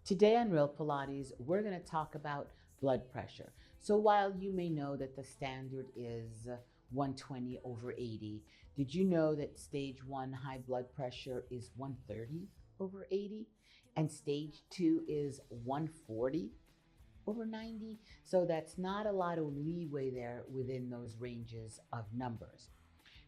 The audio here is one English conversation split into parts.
Today on Real Pilates, we're going to talk about blood pressure. So while you may know that the standard is 120 over 80, did you know that stage 1 high blood pressure is 130 over 80 and stage 2 is 140 over 90? So that's not a lot of leeway there within those ranges of numbers.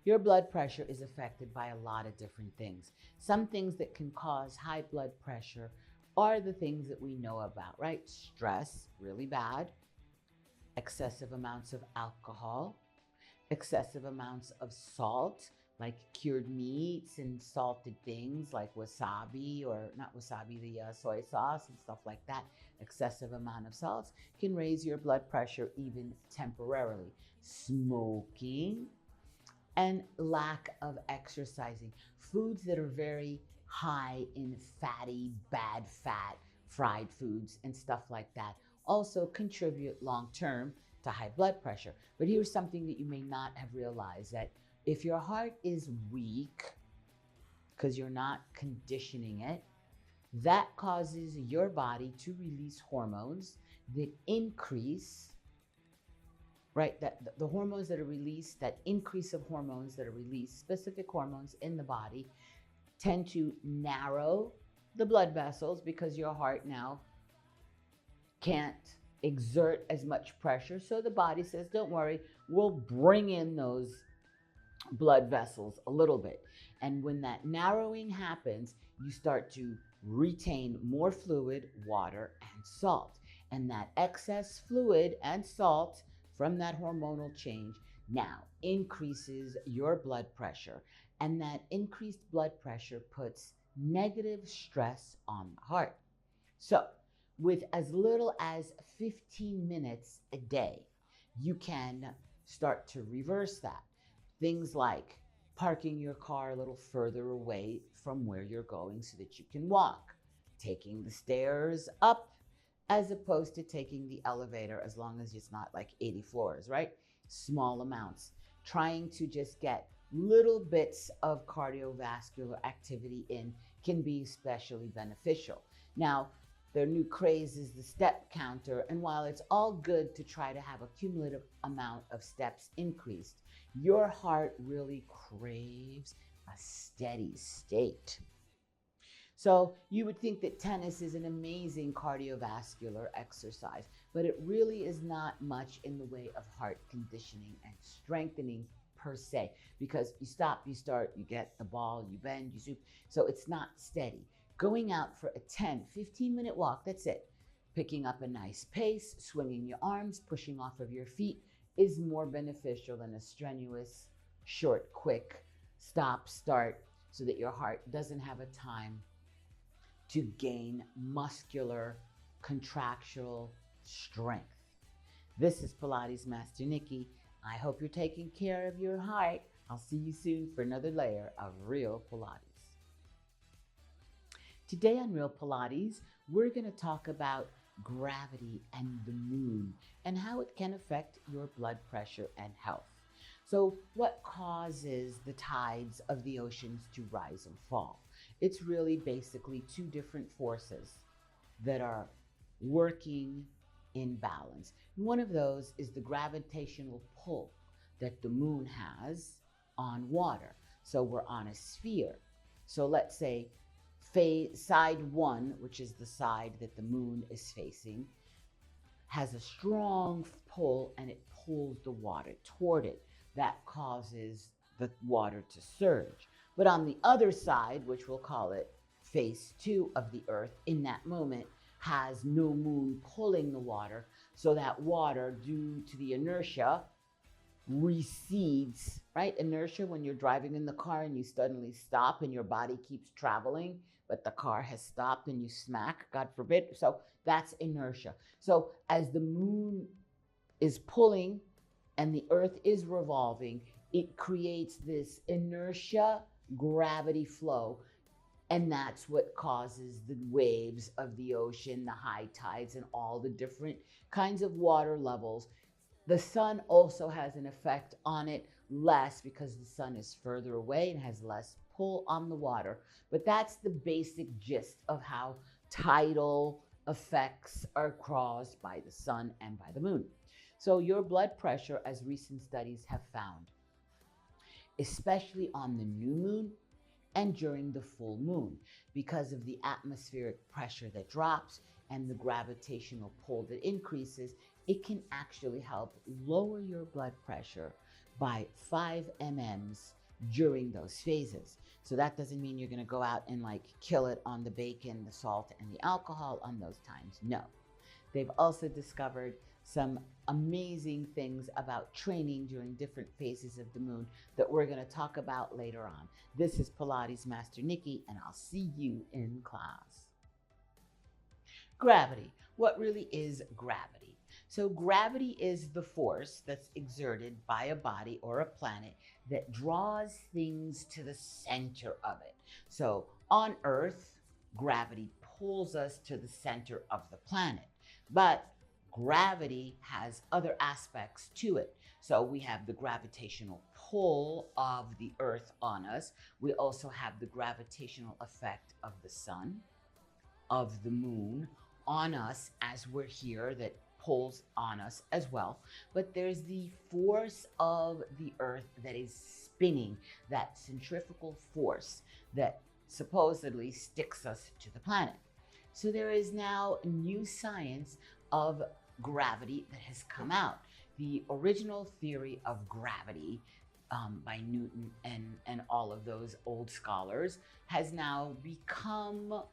Your blood pressure is affected by a lot of different things. Some things that can cause high blood pressure are the things that we know about, right? Stress, really bad, excessive amounts of alcohol, excessive amounts of salt, like cured meats and salted things like wasabi, or not wasabi, the soy sauce and stuff like that. Excessive amount of salts can raise your blood pressure even temporarily. Smoking and lack of exercising. Foods that are very high in fatty, bad fat, fried foods and stuff like that also contribute long-term to high blood pressure. But here's something that you may not have realized, that if your heart is weak because you're not conditioning it, that causes your body to release hormones that increase, right? That the hormones that are released, that increase of hormones that are released, specific hormones in the body, tend to narrow the blood vessels because your heart now can't exert as much pressure. So the body says, don't worry, we'll bring in those blood vessels a little bit. And when that narrowing happens, you start to retain more fluid, water, and salt. And that excess fluid and salt from that hormonal change now increases your blood pressure. And that increased blood pressure puts negative stress on the heart. So with as little as 15 minutes a day, you can start to reverse that. Things like parking your car a little further away from where you're going so that you can walk, taking the stairs up as opposed to taking the elevator, as long as it's not like 80 floors, right? Small amounts. Trying to just get little bits of cardiovascular activity in can be especially beneficial. Now, their new craze is the step counter, and while it's all good to try to have a cumulative amount of steps increased, your heart really craves a steady state. So you would think that tennis is an amazing cardiovascular exercise, but it really is not much in the way of heart conditioning and strengthening per se, because you stop, you start, you get the ball, you bend, you zoom. So it's not steady. Going out for a 10, 15-minute walk, that's it. Picking up a nice pace, swinging your arms, pushing off of your feet is more beneficial than a strenuous, short, quick stop, start, so that your heart doesn't have a time to gain muscular, contractual strength. This is Pilates Master Nikki. I hope you're taking care of your heart. I'll see you soon for another layer of Real Pilates. Today on Real Pilates, we're going to talk about gravity and the moon and how it can affect your blood pressure and health. So what causes the tides of the oceans to rise and fall? It's really basically two different forces that are working in balance. And one of those is the gravitational pull that the moon has on water. So we're on a sphere. So let's say side 1, which is the side that the moon is facing, has a strong pull and it pulls the water toward it. That causes the water to surge. But on the other side, which we'll call it phase 2 of the Earth, in that moment has no moon pulling the water, so that water, due to the inertia, recedes, right? Inertia, when you're driving in the car and you suddenly stop and your body keeps traveling, but the car has stopped and you smack, God forbid. So that's inertia. So as the moon is pulling and the Earth is revolving, it creates this inertia gravity flow. And that's what causes the waves of the ocean, the high tides, and all the different kinds of water levels. The sun also has an effect on it, less because the sun is further away and has less pull on the water. But that's the basic gist of how tidal effects are caused by the sun and by the moon. So your blood pressure, as recent studies have found, especially on the new moon and during the full moon, because of the atmospheric pressure that drops and the gravitational pull that increases, it can actually help lower your blood pressure by 5 mm's during those phases. So that doesn't mean you're going to go out and like kill it on the bacon, the salt, and the alcohol on those times. No. They've also discovered some amazing things about training during different phases of the moon that we're going to talk about later on. This is Pilates Master Nikki, and I'll see you in class. Gravity. What really is gravity? So gravity is the force that's exerted by a body or a planet that draws things to the center of it. So on Earth, gravity pulls us to the center of the planet. But gravity has other aspects to it. So we have the gravitational pull of the Earth on us. We also have the gravitational effect of the sun, of the moon on us as we're here that pulls on us as well. But there's the force of the Earth that is spinning, that centrifugal force that supposedly sticks us to the planet. So there is now new science of gravity that has come out. The original theory of gravity by Newton and all of those old scholars has now become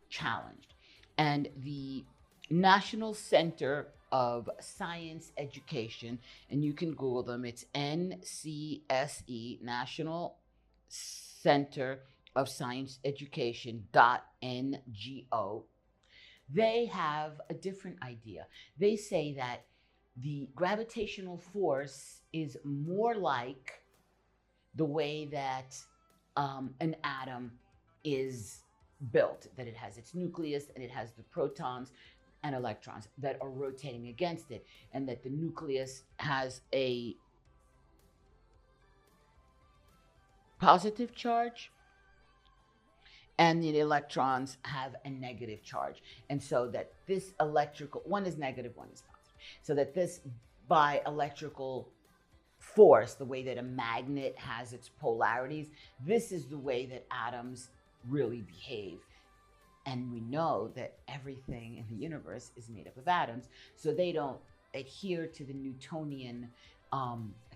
challenged. And the National Center of Science Education, and you can Google them, it's NCSE, National Center of Science Education.ngo. They have a different idea. They say that the gravitational force is more like the way that an atom is built, that it has its nucleus and it has the protons and electrons that are rotating against it, and that the nucleus has a positive charge and the electrons have a negative charge. And so that this electrical, one is negative, one is positive. So that this by electrical force, the way that a magnet has its polarities, this is the way that atoms really behave. And we know that everything in the universe is made up of atoms, so they don't adhere to the Newtonian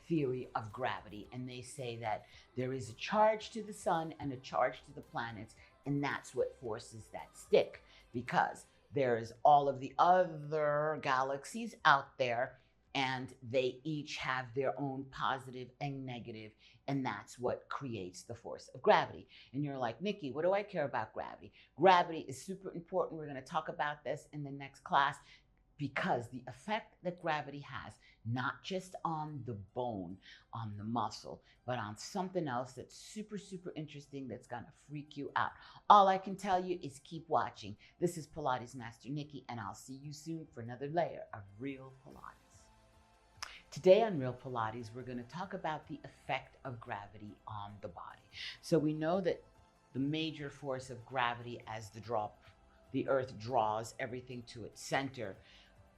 theory of gravity. And they say that there is a charge to the sun and a charge to the planets, and that's what forces that stick, because there's all of the other galaxies out there, and they each have their own positive and negative, and that's what creates the force of gravity. And you're like, Nikki, what do I care about gravity? Gravity is super important. We're going to talk about this in the next class, because the effect that gravity has, not just on the bone, on the muscle, but on something else that's super, super interesting, that's going to freak you out. All I can tell you is keep watching. This is Pilates Master Nikki, and I'll see you soon for another layer of Real Pilates. Today on Real Pilates, we're going to talk about the effect of gravity on the body. So we know that the major force of gravity, as the Earth draws everything to its center,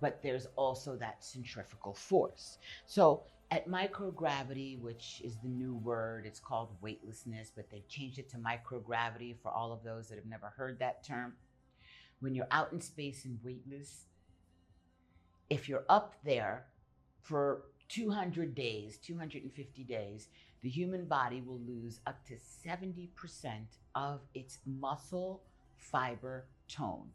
but there's also that centrifugal force. So at microgravity, which is the new word, it's called weightlessness, but they've changed it to microgravity for all of those that have never heard that term. When you're out in space and weightless, if you're up there for 200 days, 250 days, the human body will lose up to 70% of its muscle fiber tone,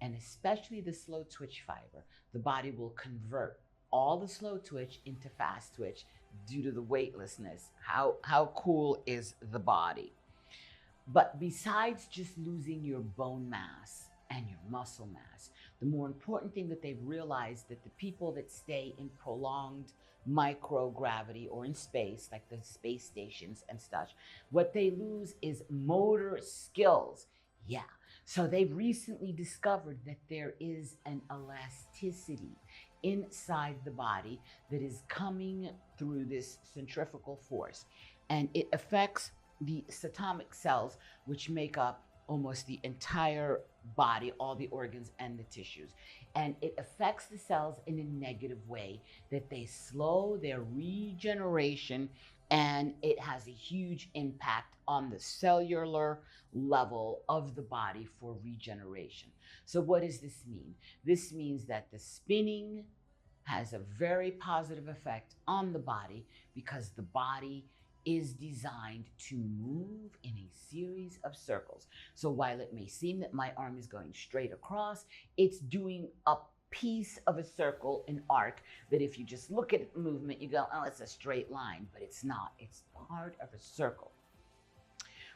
and especially the slow twitch fiber. The body will convert all the slow twitch into fast twitch due to the weightlessness. How cool is the body? But besides just losing your bone mass and your muscle mass, the more important thing that they've realized, that the people that stay in prolonged microgravity or in space, like the space stations and such, what they lose is motor skills. Yeah. So they've recently discovered that there is an elasticity inside the body that is coming through this centrifugal force, and it affects the cytomic cells, which make up almost the entire body, all the organs and the tissues. And it affects the cells in a negative way, that they slow their regeneration, and it has a huge impact on the cellular level of the body for regeneration. So what does this mean? This means that the spinning has a very positive effect on the body, because the body is designed to move in a series of circles. So while it may seem that my arm is going straight across, it's doing a piece of a circle, an arc, that if you just look at the movement, you go, oh, it's a straight line, but it's not. It's part of a circle.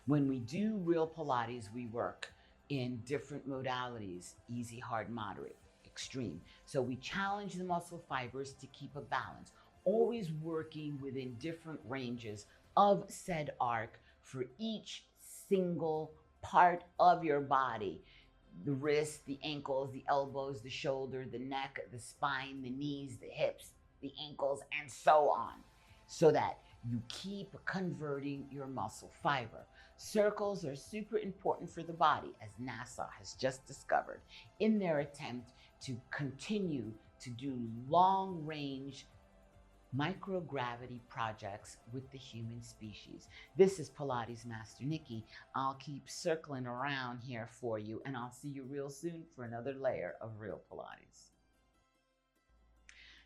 When we do real Pilates, we work in different modalities: easy, hard, moderate, extreme. So we challenge the muscle fibers to keep a balance, always working within different ranges of said arc for each single part of your body: the wrists, the ankles, the elbows, the shoulder, the neck, the spine, the knees, the hips, the ankles, and so on, so that you keep converting your muscle fiber. Circles are super important for the body, as NASA has just discovered, in their attempt to continue to do long-range microgravity projects with the human species. This is Pilates Master Nikki. I'll keep circling around here for you, and I'll see you real soon for another layer of real Pilates.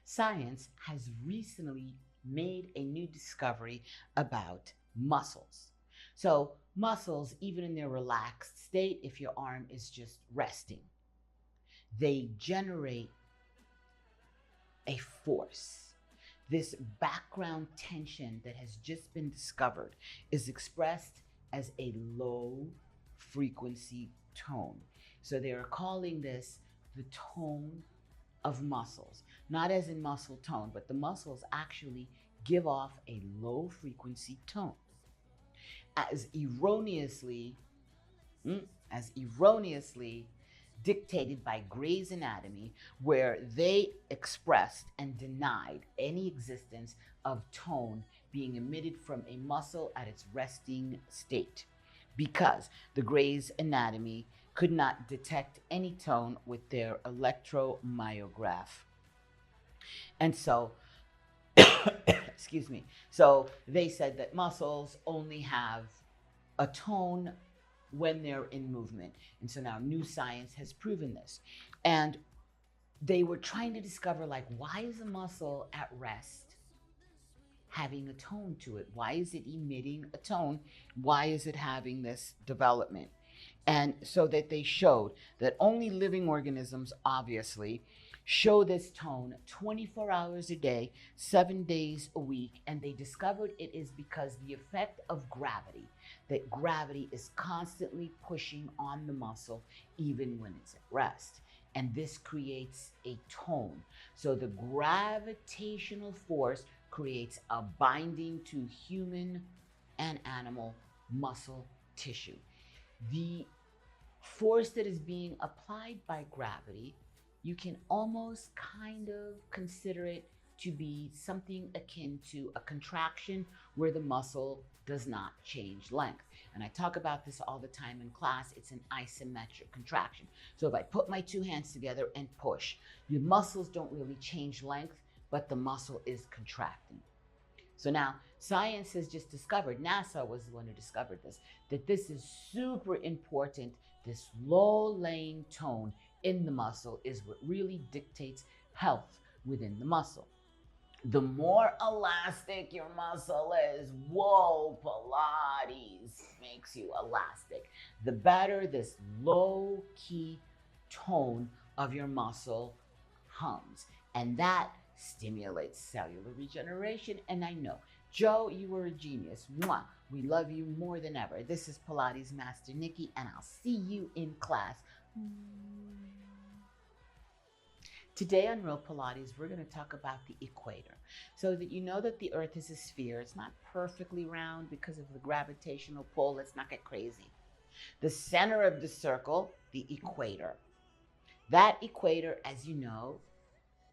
Science has recently made a new discovery about muscles. So muscles, even in their relaxed state, if your arm is just resting, they generate a force. This background tension that has just been discovered is expressed as a low frequency tone. So they are calling this the tone of muscles, not as in muscle tone, but the muscles actually give off a low frequency tone. As erroneously dictated by Gray's Anatomy, where they expressed and denied any existence of tone being emitted from a muscle at its resting state, because the Gray's Anatomy could not detect any tone with their electromyograph. And so, excuse me, so they said that muscles only have a tone when they're in movement. And so now new science has proven this. And they were trying to discover, like, why is a muscle at rest having a tone to it? Why is it emitting a tone? Why is it having this development? And so that they showed that only living organisms, obviously, show this tone 24 hours a day, 7 days a week. And they discovered it is because the effect of gravity, that gravity is constantly pushing on the muscle even when it's at rest. And this creates a tone. So the gravitational force creates a binding to human and animal muscle tissue. The force that is being applied by gravity, you can almost kind of consider it to be something akin to a contraction where the muscle does not change length. And I talk about this all the time in class. It's an isometric contraction. So if I put my two hands together and push, your muscles don't really change length, but the muscle is contracting. So now science has just discovered, NASA was the one who discovered this, that this is super important. This low-laying tone in the muscle is what really dictates health within the muscle. The more elastic your muscle is, whoa, Pilates makes you elastic, the better this low-key tone of your muscle hums. And that stimulates cellular regeneration. And I know, Joe, you were a genius. Mwah. We love you more than ever. This is Pilates Master Nikki, and I'll see you in class. Today on Real Pilates, we're going to talk about the equator. So that you know that the earth is a sphere. It's not perfectly round because of the gravitational pull. Let's not get crazy. The center of the circle, the equator. That equator, as you know,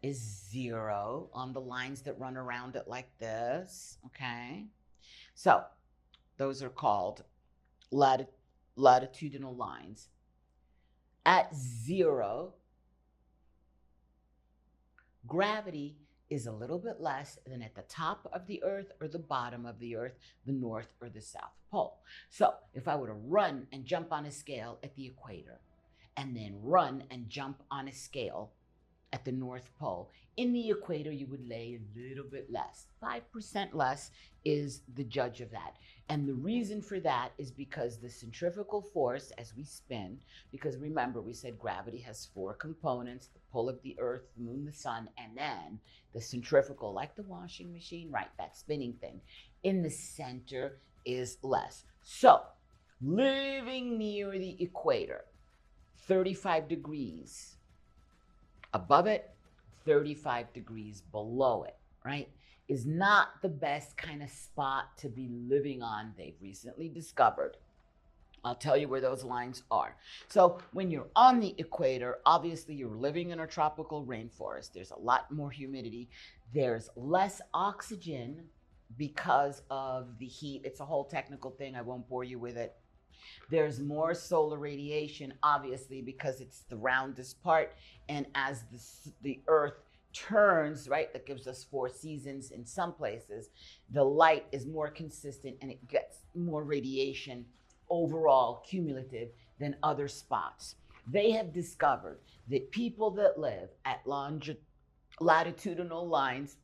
is 0 on the lines that run around it like this, okay? So those are called latitudinal lines. At 0, gravity is a little bit less than at the top of the Earth or the bottom of the Earth, the North or the South Pole. So if I were to run and jump on a scale at the equator, and then run and jump on a scale at the North Pole, in the equator you would lay a little bit less. 5% less is the judge of that. And the reason for that is because the centrifugal force as we spin, because remember we said gravity has 4 components: the pull of the Earth, the moon, the sun, and then the centrifugal, like the washing machine, right, that spinning thing, in the center is less. So living near the equator, 35 degrees above it, 35 degrees below it, right, is not the best kind of spot to be living on, they've recently discovered. I'll tell you where those lines are. So when you're on the equator, obviously you're living in a tropical rainforest. There's a lot more humidity. There's less oxygen because of the heat. It's a whole technical thing. I won't bore you with it. There's more solar radiation, obviously, because it's the roundest part. And as the Earth turns, right, that gives us 4 seasons in some places, the light is more consistent and it gets more radiation overall, cumulative, than other spots. They have discovered that people that live at latitudinal lines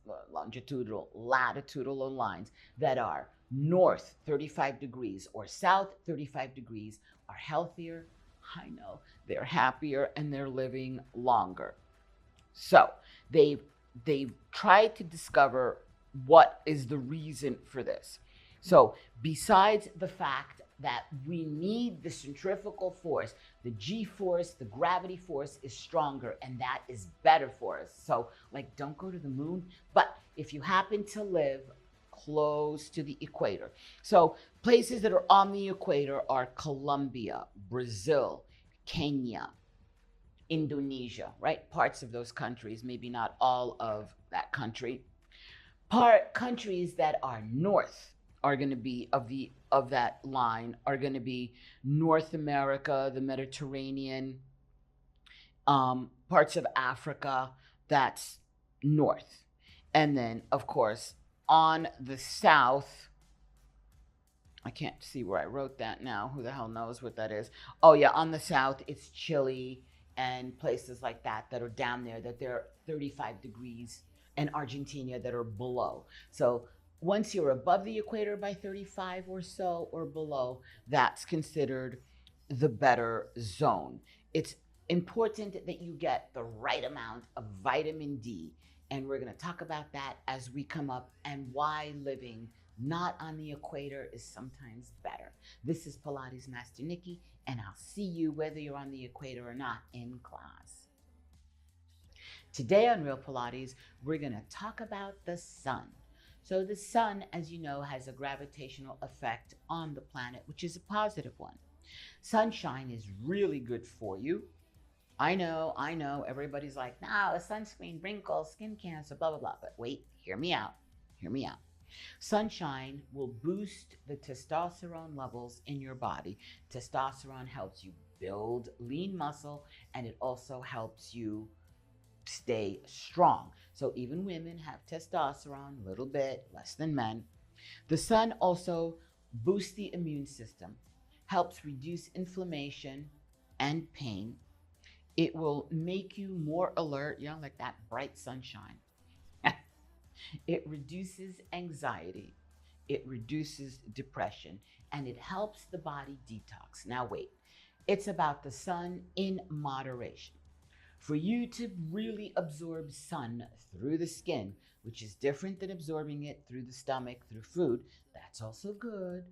that are north 35 degrees or south 35 degrees are healthier. I know, they're happier and they're living longer. So they've tried to discover what is the reason for this. So besides the fact that we need the centrifugal force, the G-force, the gravity force is stronger, and that is better for us. So like, don't go to the moon, but if you happen to live close to the equator. So places that are on the equator are Colombia, Brazil, Kenya, Indonesia, right? Parts of those countries, maybe not all of that country. Countries that are north are going to be of that line are going to be North America, the Mediterranean, parts of Africa, that's north. And then, of course, on the south, I can't see where I wrote that now. Who the hell knows what that is? Oh yeah, on the south, it's Chile and places like that that are down there, that they're 35 degrees, and Argentina that are below. So once you're above the equator by 35 or so or below, that's considered the better zone. It's important that you get the right amount of vitamin D. And we're going to talk about that as we come up, and why living not on the equator is sometimes better. This is Pilates Master Nikki, and I'll see you whether you're on the equator or not in class. Today on Real Pilates, we're going to talk about the sun. So the sun, as you know, has a gravitational effect on the planet, which is a positive one. Sunshine is really good for you. I know, everybody's like, no, sunscreen, wrinkles, skin cancer, blah, blah, blah. But wait, hear me out. Sunshine will boost the testosterone levels in your body. Testosterone helps you build lean muscle, and it also helps you stay strong. So even women have testosterone, a little bit less than men. The sun also boosts the immune system, helps reduce inflammation and pain. It will make you more alert, like that bright sunshine. It reduces anxiety. It reduces depression, and it helps the body detox. Now wait, it's about the sun in moderation. For you to really absorb sun through the skin, which is different than absorbing it through the stomach, through food, that's also good.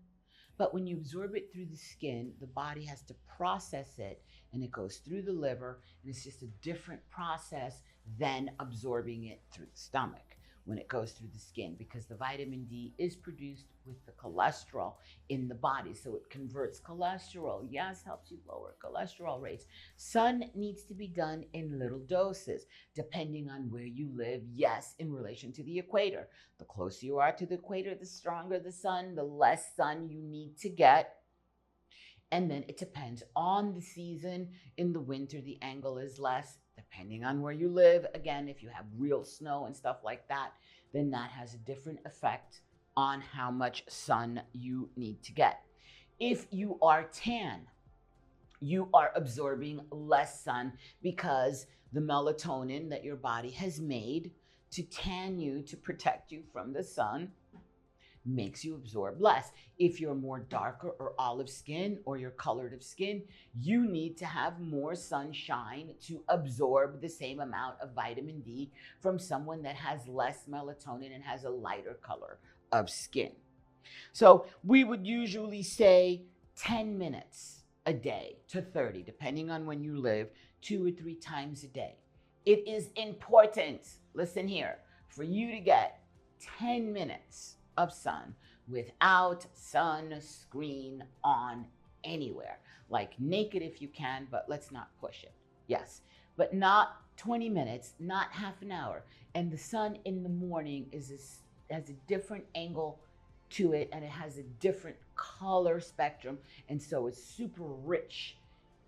But when you absorb it through the skin, the body has to process it, and it goes through the liver, and it's just a different process than absorbing it through the stomach when it goes through the skin, because the vitamin D is produced with the cholesterol in the body. So it converts cholesterol. Yes, helps you lower cholesterol rates. Sun needs to be done in little doses, depending on where you live. Yes, in relation to the equator. The closer you are to the equator, the stronger the sun, the less sun you need to get. And then it depends on the season. In the winter, the angle is less, depending on where you live. Again, if you have real snow and stuff like that, then that has a different effect on how much sun you need to get. If you are tan, you are absorbing less sun because the melatonin that your body has made to tan you, to protect you from the sun, makes you absorb less. If you're more darker or olive skin, or you're colored of skin, you need to have more sunshine to absorb the same amount of vitamin D from someone that has less melatonin and has a lighter color of skin. So we would usually say 10 minutes a day to 30, depending on when you live, 2 or 3 times a day. It is important, listen here, for you to get 10 minutes of sun without sunscreen on anywhere. Like naked if you can, but let's not push it. Yes, but not 20 minutes, not half an hour. And the sun in the morning has a different angle to it, and it has a different color spectrum, and so it's super rich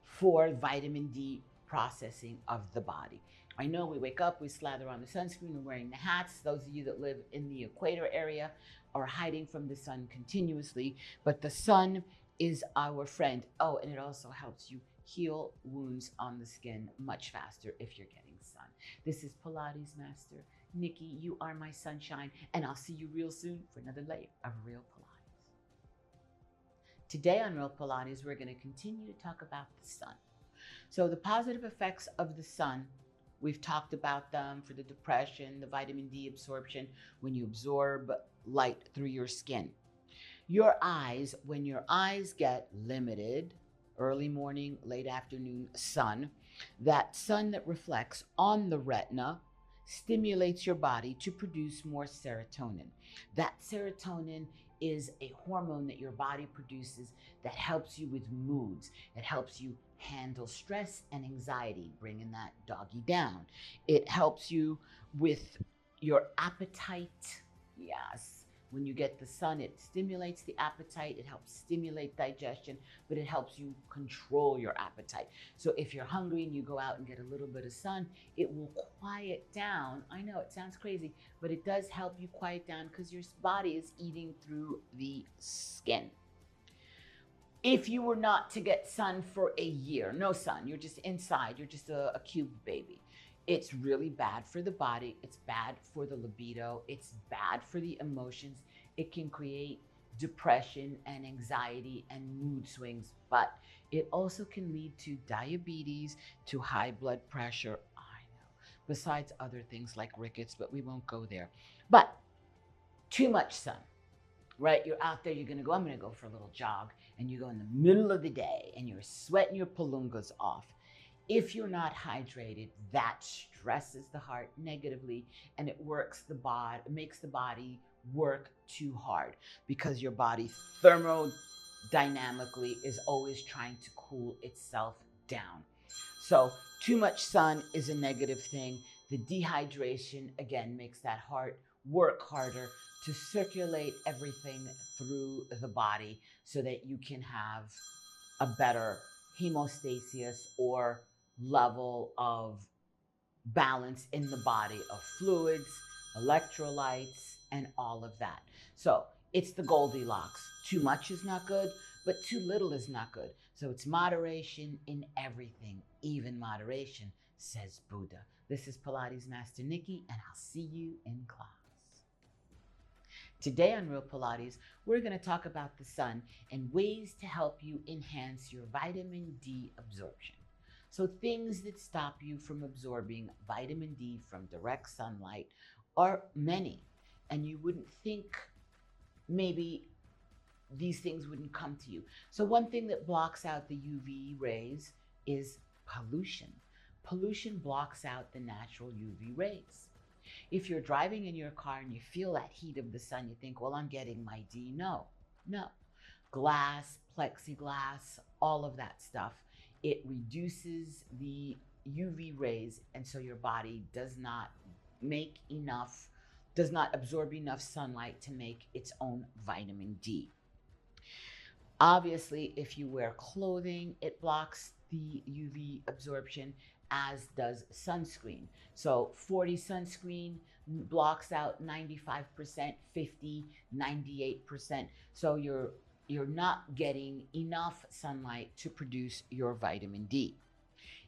for vitamin D processing of the body. I know we wake up, we slather on the sunscreen, we're wearing the hats. Those of you that live in the equator area are hiding from the sun continuously, but the sun is our friend. Oh, and it also helps you heal wounds on the skin much faster if you're getting sun. This is Pilates Master Nikki. You are my sunshine, and I'll see you real soon for another layer of Real Pilates. Today on Real Pilates, we're going to continue to talk about the sun. So the positive effects of the sun, we've talked about them for the depression, the vitamin D absorption, when you absorb light through your skin. Your eyes, when your eyes get limited, early morning, late afternoon sun, that sun that reflects on the retina stimulates your body to produce more serotonin. That serotonin is a hormone that your body produces that helps you with moods. It helps you handle stress and anxiety, bringing that doggy down. It helps you with your appetite. Yes. When you get the sun, it stimulates the appetite, it helps stimulate digestion, but it helps you control your appetite. So if you're hungry and you go out and get a little bit of sun, it will quiet down. I know it sounds crazy, but it does help you quiet down because your body is eating through the skin. If you were not to get sun for a year, no sun, you're just inside, you're just a cube baby, it's really bad for the body. It's bad for the libido. It's bad for the emotions. It can create depression and anxiety and mood swings, but it also can lead to diabetes, to high blood pressure. I know, besides other things like rickets, but we won't go there. But too much sun, right? You're out there, you're gonna go, I'm gonna go for a little jog, and you go in the middle of the day and you're sweating your palungas off. If you're not hydrated, that stresses the heart negatively, and it makes the body work too hard because your body thermodynamically is always trying to cool itself down. So too much sun is a negative thing. The dehydration, again, makes that heart work harder to circulate everything through the body so that you can have a better hemostasis or level of balance in the body of fluids, electrolytes, and all of that. So it's the Goldilocks. Too much is not good, but too little is not good. So it's moderation in everything, even moderation, says Buddha. This is Pilates Master Nikki, and I'll see you in class. Today on Real Pilates, we're going to talk about the sun and ways to help you enhance your vitamin D absorption. So things that stop you from absorbing vitamin D from direct sunlight are many, and you wouldn't think maybe these things wouldn't come to you. So one thing that blocks out the UV rays is pollution. Pollution blocks out the natural UV rays. If you're driving in your car and you feel that heat of the sun, you think, well, I'm getting my D. No. Glass, plexiglass, all of that stuff, it reduces the UV rays, and so your body does not absorb enough sunlight to make its own vitamin D. Obviously, if you wear clothing, it blocks the UV absorption, as does sunscreen. So 40 sunscreen blocks out 95%, 50, 98%. So you're not getting enough sunlight to produce your vitamin D.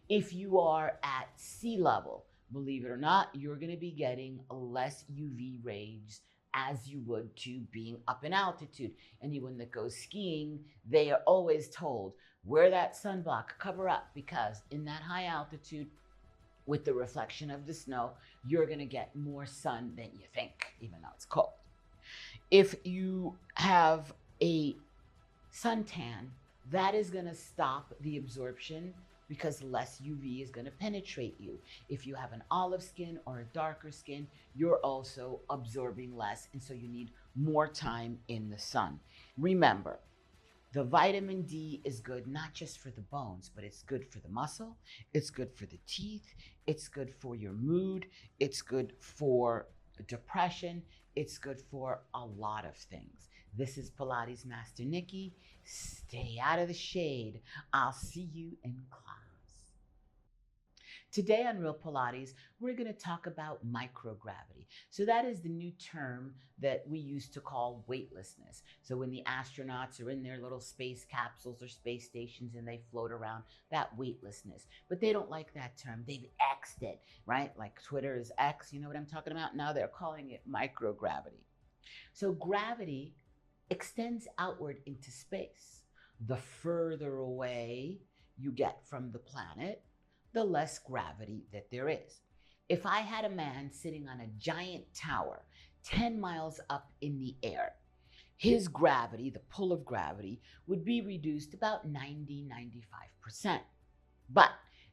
If you are at sea level, believe it or not, you're going to be getting less UV rays as you would to being up in altitude. Anyone that goes skiing, they are always told, wear that sunblock, cover up, because in that high altitude, with the reflection of the snow, you're going to get more sun than you think, even though it's cold. If you have a suntan, that is going to stop the absorption because less UV is going to penetrate you. If you have an olive skin or a darker skin, you're also absorbing less, and so you need more time in the sun. Remember, the vitamin D is good not just for the bones, but it's good for the muscle, it's good for the teeth, it's good for your mood, it's good for depression, it's good for a lot of things. This is Pilates Master Nikki. Stay out of the shade. I'll see you in class. Today on Real Pilates, we're going to talk about microgravity. So that is the new term that we used to call weightlessness. So when the astronauts are in their little space capsules or space stations and they float around, that weightlessness. But they don't like that term. They've X'd it, right? Like Twitter is X, you know what I'm talking about? Now they're calling it microgravity. So gravity extends outward into space. The further away you get from the planet, the less gravity that there is. If I had a man sitting on a giant tower 10 miles up in the air, his gravity, the pull of gravity, would be reduced about 90-95%. But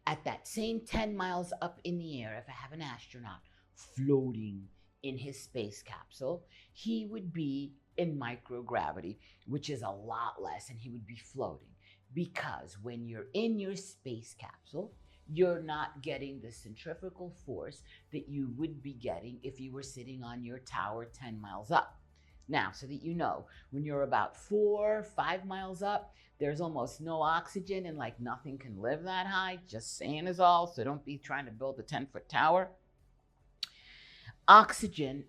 at that same 10 miles up in the air, if I have an astronaut floating in his space capsule, he would be in microgravity, which is a lot less, and he would be floating. Because when you're in your space capsule, you're not getting the centrifugal force that you would be getting if you were sitting on your tower 10 miles up. Now, so that you know, when you're about 4-5 miles up, there's almost no oxygen and like nothing can live that high. Just saying is all, so don't be trying to build a 10-foot tower. Oxygen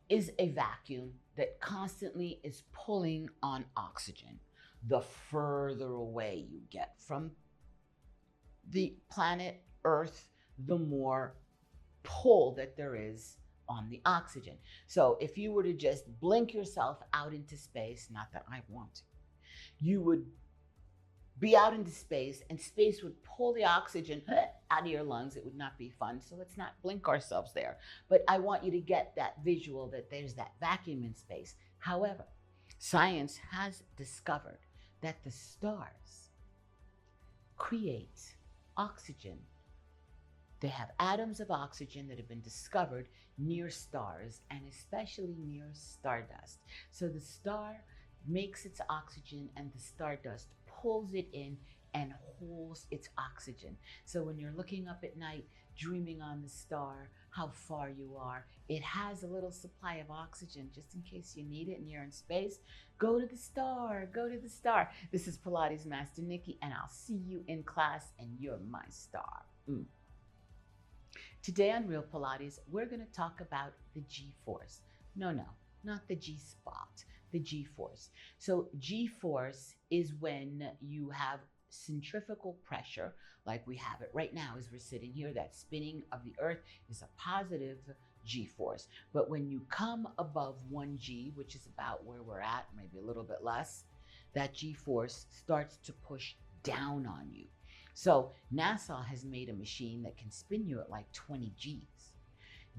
is a vacuum that constantly is pulling on oxygen. The further away you get from the planet Earth, the more pull that there is on the oxygen. So if you were to just blink yourself out into space, not that I want to, you would be out into space and space would pull the oxygen out of your lungs. It would not be fun. So let's not blink ourselves there. But I want you to get that visual that there's that vacuum in space. However, science has discovered that the stars create oxygen. They have atoms of oxygen that have been discovered near stars and especially near stardust. So the star makes its oxygen and the stardust pulls it in and holds its oxygen. So when you're looking up at night, dreaming on the star, how far you are, it has a little supply of oxygen just in case you need it and you're in space. Go to the star, go to the star. This is Pilates Master Nikki, and I'll see you in class, and you're my star. Today on Real Pilates, we're going to talk about the G-force. No, not the G-spot, the G-force. So G-force is when you have centrifugal pressure, like we have it right now as we're sitting here. That spinning of the earth is a positive G-force. But when you come above 1G, which is about where we're at, maybe a little bit less, that G-force starts to push down on you. So NASA has made a machine that can spin you at like 20 Gs.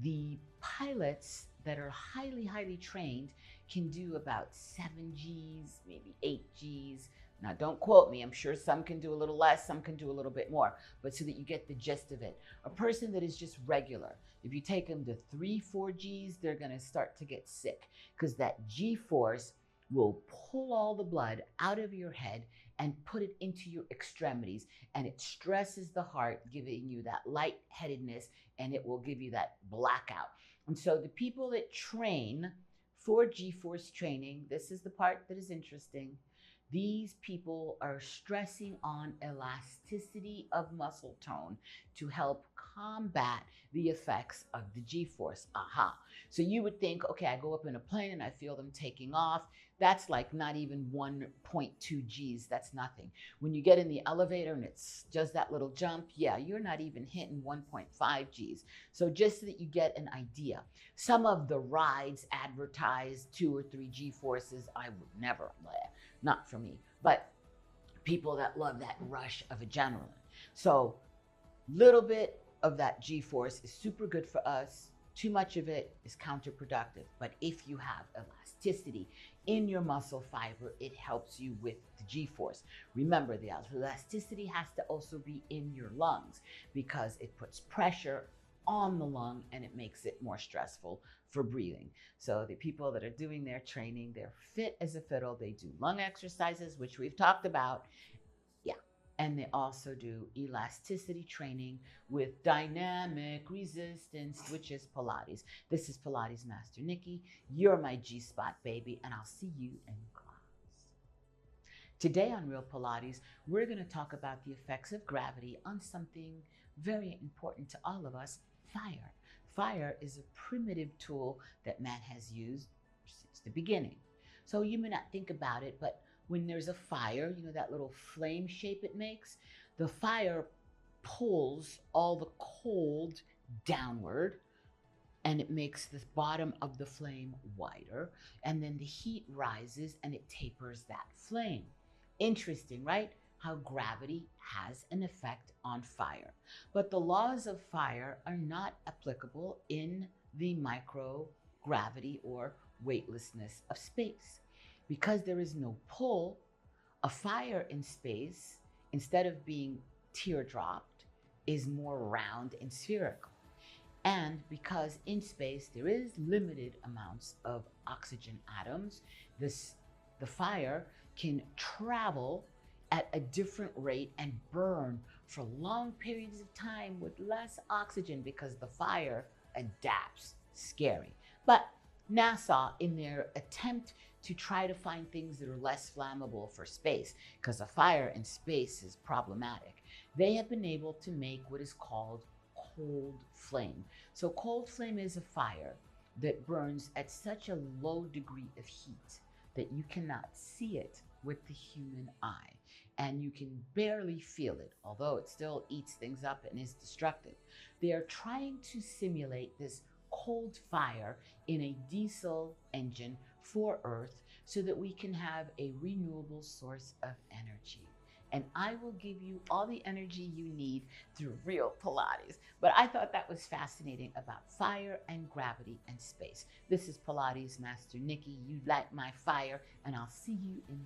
The pilots that are highly trained can do about 7 Gs, maybe 8 Gs. Now, don't quote me. I'm sure some can do a little less, some can do a little bit more, but so that you get the gist of it. A person that is just regular, if you take them to 3-4 Gs, they're going to start to get sick because that G-force will pull all the blood out of your head and put it into your extremities, and it stresses the heart, giving you that lightheadedness, and it will give you that blackout. And so the people that train for G-force training, this is the part that is interesting, These people are stressing on elasticity of muscle tone to help combat the effects of the G-force. Aha. So you would think, okay, I go up in a plane and I feel them taking off. That's like not even 1.2 Gs. That's nothing. When you get in the elevator and it's just that little jump, yeah, you're not even hitting 1.5 Gs. So just so that you get an idea, some of the rides advertise 2 or 3 G forces. I would never, not for me, but people that love that rush of adrenaline. So little bit of that G force is super good for us. Too much of it is counterproductive. But if you have elasticity in your muscle fiber, it helps you with the G force. Remember, the elasticity has to also be in your lungs because it puts pressure on the lung and it makes it more stressful for breathing. So the people that are doing their training, they're fit as a fiddle. They do lung exercises, which we've talked about. Yeah. And they also do elasticity training with dynamic resistance, which is Pilates. This is Pilates Master Nikki. You're my G-spot baby, and I'll see you in class. Today on Real Pilates, we're going to talk about the effects of gravity on something very important to all of us, fire. Fire is a primitive tool that man has used since the beginning. So you may not think about it, but when there's a fire, you know that little flame shape it makes? The fire pulls all the cold downward and it makes the bottom of the flame wider, and then the heat rises and it tapers that flame. Interesting, right? How gravity has an effect on fire. But the laws of fire are not applicable in the microgravity or weightlessness of space. Because there is no pull, a fire in space, instead of being teardropped, is more round and spherical. And because in space there is limited amounts of oxygen atoms, the fire can travel at a different rate and burn for long periods of time with less oxygen because the fire adapts. Scary. But NASA, in their attempt to try to find things that are less flammable for space, because a fire in space is problematic, they have been able to make what is called cold flame. So cold flame is a fire that burns at such a low degree of heat that you cannot see it with the human eye, and you can barely feel it, although it still eats things up and is destructive. They are trying to simulate this cold fire in a diesel engine for Earth so that we can have a renewable source of energy. And I will give you all the energy you need through real Pilates. But I thought that was fascinating about fire and gravity and space. This is Pilates Master Nikki. You light my fire, and I'll see you in